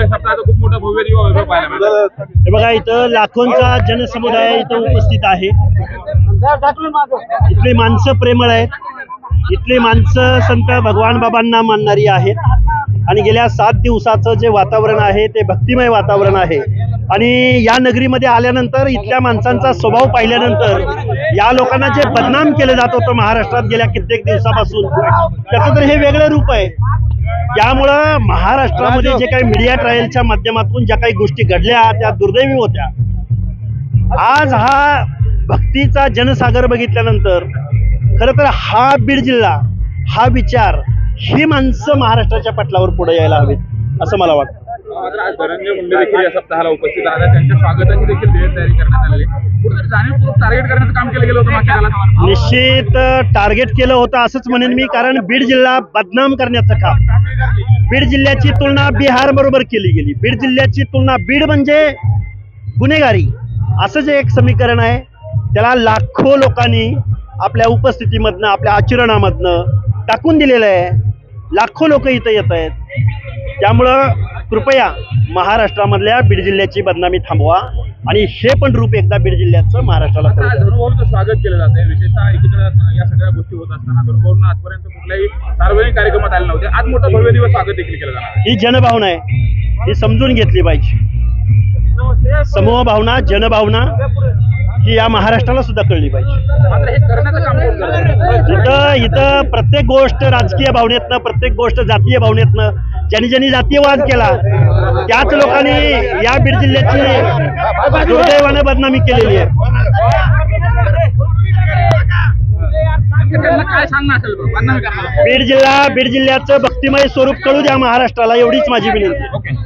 सप्ताहाचा खूप मोठा भव्य दिवा वैभव पाहायला मिळतो. हे बघा, इथं लाखोंचा जनसमुदाय इथं उपस्थित आहे. इथली माणसं प्रेमळ आहेत. इथली माणसं संत भगवान बाबांना मानणारी आहेत. आणि गेल्या 7 दिवसाचं जे वातावरण आहे ते भक्तिमय वातावरण आहे. आणि या नगरीमध्ये आल्यानंतर इथल्या माणसांचा स्वभाव पाहिल्यानंतर या लोकांना जे बदनाम केलं जात होतं महाराष्ट्रात गेल्या कित्येक दिवसापासून, त्याचं तर हे वेगळं रूप आहे. त्यामुळं महाराष्ट्रामध्ये जे काही मीडिया ट्रायलच्या माध्यमातून ज्या काही गोष्टी घडल्या त्या दुर्दैवी होत्या. आज हा भक्तीचा जनसागर बघितल्यानंतर खरं तर हा बीड जिल्हा, हा विचार, ही माणसं महाराष्ट्राच्या पटलावर पुढे यायला हवीत असं मला वाटतं. आज धनंजय मुंडे देखील या सप्ताहाला उपस्थित आहेत. त्यांच्या स्वागताची देखील तयारी करण्यात आलेली आहे. कुठेतरी जाणीवपूर्वक टार्गेट करण्याचं काम केलं गेलं होतं मागच्या काळात. निश्चित टार्गेट केलं होतं असंच म्हणेन मी, कारण बीड जिल्हा बदनाम करण्याचं काम, बीड जिल्ह्याची तुलना बिहार बरोबर केली गेली. बीड जिल्ह्याची तुलना, बीड म्हणजे गुन्हेगारी असं जे एक समीकरण आहे त्याला लाखो लोकांनी आपल्या उपस्थितीमधनं, आपल्या आचरणामधनं टाकून दिलेलं आहे. लाखो लोक इथं येत आहेत. त्यामुळं कृपया महाराष्ट्रामधल्या बीड जिल्ह्याची बदनामी थांबवा आणि हे पण रूप एकदा बीड जिल्ह्याचं महाराष्ट्राला कळू द्या. धनुभाऊंचं स्वागत केलं जातंय. विशेषतः एकीकडे या सगळ्या गोष्टी होत असताना धनुभाऊंना आजपर्यंत कुठल्याही सार्वजनिक कार्यक्रमात आले नव्हते. आज मोठा भव्य दिवस स्वागत देखील केलं जाणार. ही जनभावना आहे, ही समजून घेतली पाहिजे. समूह भावना, जनभावना ही या महाराष्ट्राला सुद्धा कळली पाहिजे. मात्र हे करण्याचं काम कोण करतं? इथं प्रत्येक गोष्ट राजकीय भावनेतनं, प्रत्येक गोष्ट जातीय भावनेतनं, ज्यांनी जातीयवाद केला त्याच लोकांनी या बीड जिल्ह्याची दुर्दैवानं बदनामी केलेली आहे. काय सांगणं असेल बदनामी करणार? बीड जिल्ह्याचं भक्तिमय स्वरूप कळू द्या महाराष्ट्राला, एवढीच माझी विनंती.